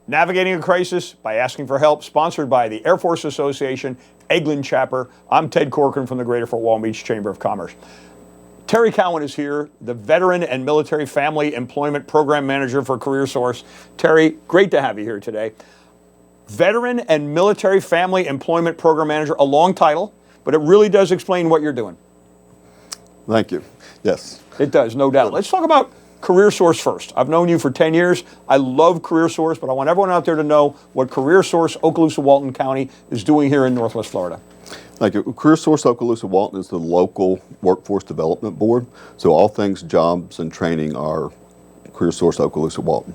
Navigating a Crisis by Asking for Help, sponsored by the Air Force Association, Eglin Chapter. I'm Ted Corcoran from the Greater Fort Walton Beach Chamber of Commerce. Terry Cowan is here, the Veteran and Military Family Employment Program Manager for CareerSource. Terry, great to have you here today. Veteran and Military Family Employment Program Manager, a long title, but it really does explain what you're doing. Thank you. Yes. It does, no doubt. Let's talk about CareerSource first. I've known you for 10 years. I love CareerSource, but I want everyone out there to know what CareerSource Okaloosa-Walton County is doing here in Northwest Florida. Thank you. CareerSource Okaloosa-Walton is the local workforce development board. So all things jobs and training are CareerSource Okaloosa-Walton.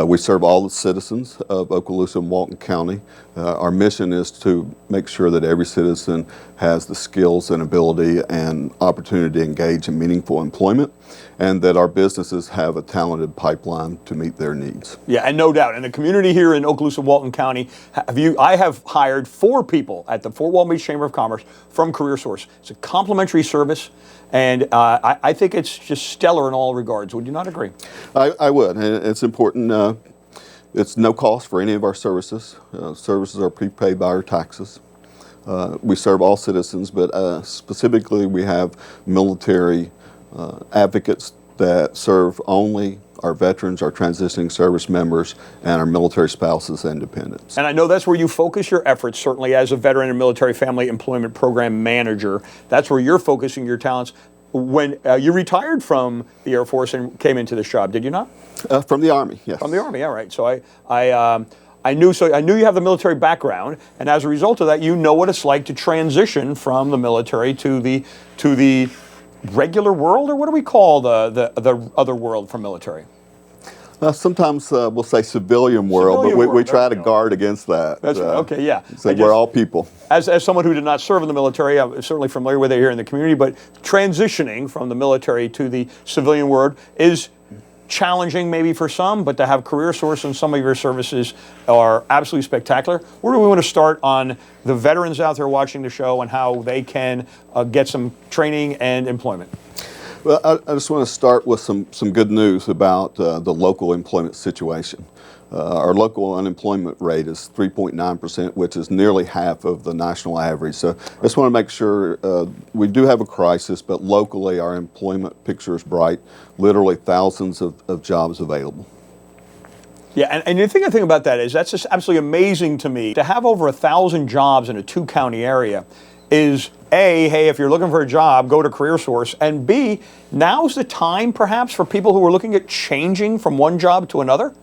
We serve all the citizens of Okaloosa and Walton County. Our mission is to make sure that every citizen has the skills and ability and opportunity to engage in meaningful employment, and that our businesses have a talented pipeline to meet their needs. Yeah, and no doubt. And the community here in Okaloosa-Walton County, I have hired 4 people at the Fort Walton Beach Chamber of Commerce from CareerSource. It's a complimentary service, and I think it's just stellar in all regards. Would you not agree? I would, and it's important. It's no cost for any of our services. Services are prepaid by our taxes. We serve all citizens, but specifically we have military advocates that serve only our veterans, our transitioning service members, and our military spouses and dependents. And I know that's where you focus your efforts, certainly as a Veteran and Military Family Employment Program Manager. That's where you're focusing your talents. When you retired from the Air Force and came into this job, did you not? From the Army, yes. From the Army, all right. So I knew you have the military background, and as a result of that, you know what it's like to transition from the military to the regular world, or what do we call the other world from military? Sometimes we'll say civilian world, but we try to guard against that. That's okay, yeah. So we're all people. As someone who did not serve in the military, I'm certainly familiar with it here in the community, but transitioning from the military to the civilian world is challenging maybe for some, but to have CareerSource and some of your services are absolutely spectacular. Where do we want to start on the veterans out there watching the show and how they can get some training and employment? Well, I just want to start with some good news about the local employment situation. Our local unemployment rate is 3.9%, which is nearly half of the national average. So I just want to make sure we do have a crisis, but locally our employment picture is bright, literally thousands of jobs available. Yeah, and the thing about that is that's just absolutely amazing to me. To have over 1,000 jobs in a 2-county area is A, hey, if you're looking for a job, go to CareerSource, and B, now's the time perhaps for people who are looking at changing from one job to another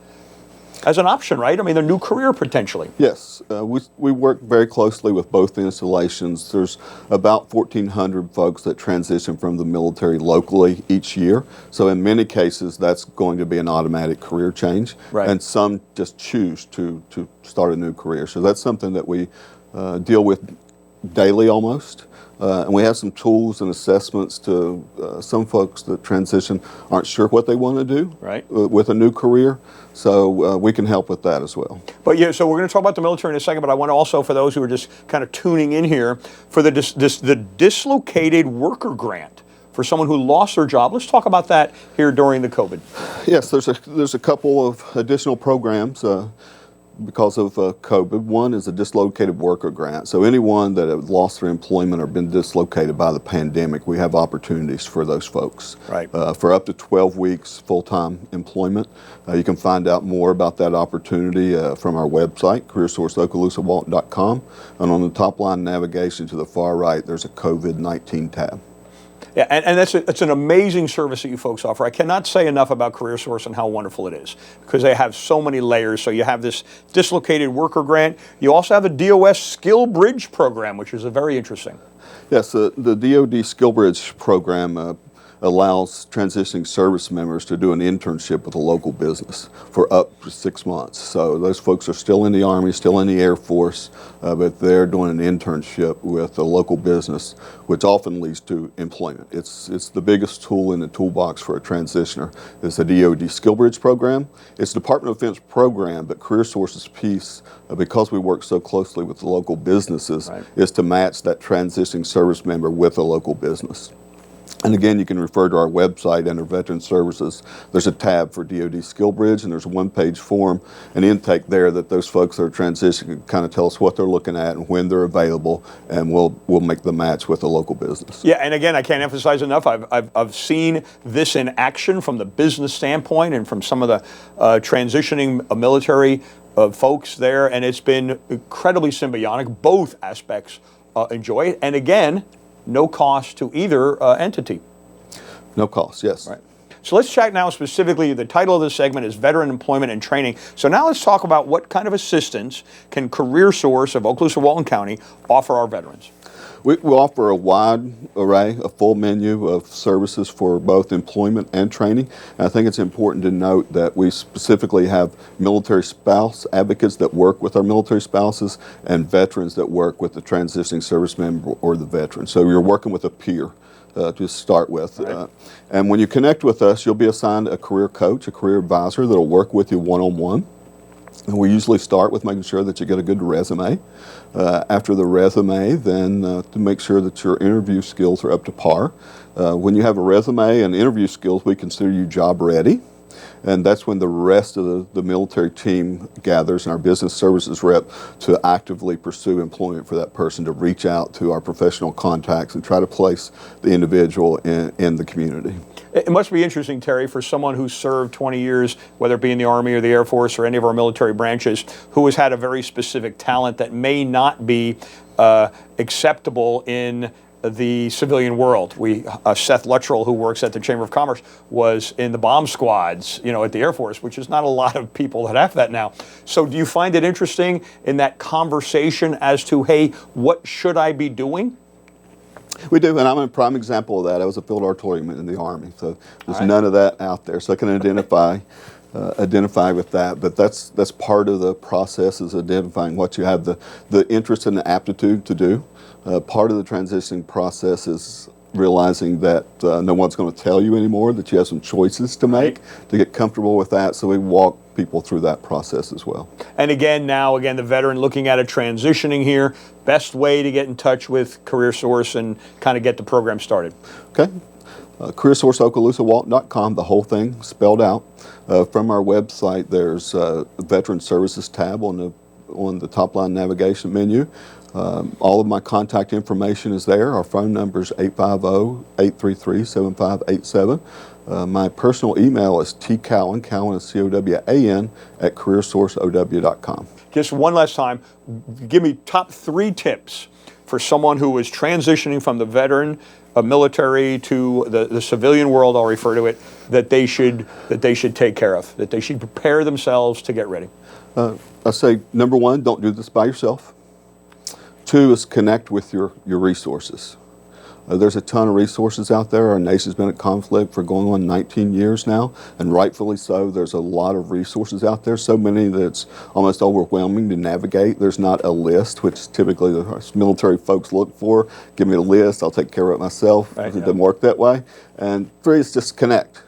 as an option, right? I mean, a new career potentially. Yes, we work very closely with both installations. There's about 1,400 folks that transition from the military locally each year. So in many cases, that's going to be an automatic career change. Right. And some just choose to start a new career. So that's something that we deal with daily almost. And we have some tools and assessments to some folks that transition aren't sure what they want to do with a new career. So we can help with that as well. But yeah, so we're going to talk about the military in a second, but I want to also, for those who are just kind of tuning in here, for the dislocated worker grant for someone who lost their job. Let's talk about that here during the COVID. Yes, there's a couple of additional programs because of COVID. One is a dislocated worker grant. So anyone that has lost their employment or been dislocated by the pandemic, we have opportunities for those folks. Right. For up to 12 weeks full-time employment. You can find out more about that opportunity from our website, careersourceokaloosa-walton.com. And on the top line navigation to the far right, there's a COVID-19 tab. Yeah, and it's an amazing service that you folks offer. I cannot say enough about CareerSource and how wonderful it is because they have so many layers. So you have this dislocated worker grant. You also have a DOS Skill Bridge program, which is very interesting. Yes, the DoD Skill Bridge program allows transitioning service members to do an internship with a local business for up to 6 months. So those folks are still in the Army, still in the Air Force, but they're doing an internship with a local business, which often leads to employment. It's the biggest tool in the toolbox for a transitioner. It's the DoD Skill Bridge program. It's a Department of Defense program, but CareerSource's piece, because we work so closely with the local businesses, is to match that transitioning service member with a local business. And again, you can refer to our website under Veteran Services. There's a tab for DoD Skill Bridge, and there's a one-page form and intake there that those folks that are transitioning can kind of tell us what they're looking at and when they're available, and we'll make the match with the local business. Yeah, and again, I can't emphasize enough. I've seen this in action from the business standpoint and from some of the transitioning military folks there, and it's been incredibly symbiotic. Both aspects enjoy it, and again, no cost to either entity. No cost, yes. Right. So let's chat now specifically. The title of this segment is Veteran Employment and Training. So now let's talk about what kind of assistance can CareerSource of Okaloosa-Walton County offer our veterans. We offer a wide array, a full menu of services for both employment and training. And I think it's important to note that we specifically have military spouse advocates that work with our military spouses and veterans that work with the transitioning service member or the veteran. So you're working with a peer to start with. Right. And when you connect with us, you'll be assigned a career coach, a career advisor that'll work with you one-on-one. And we usually start with making sure that you get a good resume. After the resume, then to make sure that your interview skills are up to par. When you have a resume and interview skills, we consider you job ready. And that's when the rest of the military team gathers and our business services rep to actively pursue employment for that person, to reach out to our professional contacts and try to place the individual in the community. It must be interesting, Terry, for someone who's served 20 years, whether it be in the Army or the Air Force or any of our military branches, who has had a very specific talent that may not be acceptable in the civilian world. Seth Luttrell, who works at the Chamber of Commerce, was in the bomb squads, at the Air Force, which is not a lot of people that have that now. So do you find it interesting in that conversation as to, hey, what should I be doing? We do, and I'm a prime example of that. I was a field artilleryman in the Army, so there's right. none of that out there. So I can identify with that, but that's part of the process, is identifying what you have the interest and the aptitude to do. Part of the transitioning process is realizing that no one's going to tell you anymore, that you have some choices to make, to get comfortable with that. So we walk people through that process as well. And again, the veteran looking at it transitioning here, best way to get in touch with CareerSource and kind of get the program started. Okay. CareerSourceOkaloosaWalton.com, the whole thing spelled out. From our website, there's a Veteran Services tab on the top line navigation menu. All of my contact information is there. Our phone number is 850-833-7587. My personal email is tcowan, Cowan is C-O-W-A-N, at CareerSourceOW.com. Just one last time, give me top 3 tips for someone who is transitioning from the veteran military to the civilian world, I'll refer to it, that they should take care of, that they should prepare themselves to get ready. I say, number 1, don't do this by yourself. 2 is connect with your resources. There's a ton of resources out there. Our nation's been at conflict for going on 19 years now, and rightfully so. There's a lot of resources out there, so many that it's almost overwhelming to navigate. There's not a list, which typically the military folks look for. Give me a list, I'll take care of it myself. Right, it doesn't work that way. And 3 is just connect.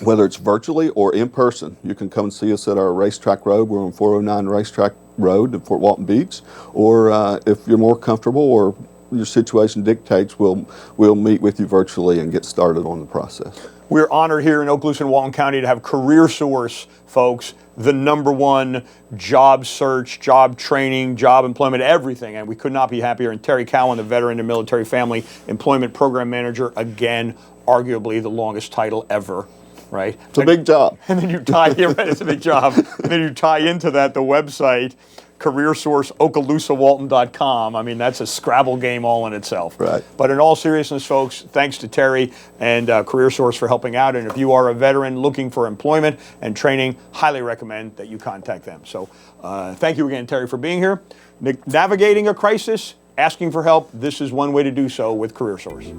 Whether it's virtually or in person, you can come and see us at our racetrack road. We're on 409 Racetrack Road in Fort Walton Beach. Or if you're more comfortable or your situation dictates, we'll meet with you virtually and get started on the process. We're honored here in Okaloosa and Walton County to have CareerSource, folks, the #1 job search, job training, job employment, everything. And we could not be happier. And Terry Cowan, the Veteran and Military Family Employment Program Manager, again, arguably the longest title ever. Right? It's a big job. And then you tie, it's a big job. And then you tie into that the website, CareerSourceOkaloosaWalton.com. I mean, that's a Scrabble game all in itself. Right. But in all seriousness, folks, thanks to Terry and CareerSource for helping out. And if you are a veteran looking for employment and training, highly recommend that you contact them. So thank you again, Terry, for being here. Navigating a crisis, asking for help, this is one way to do so with CareerSource.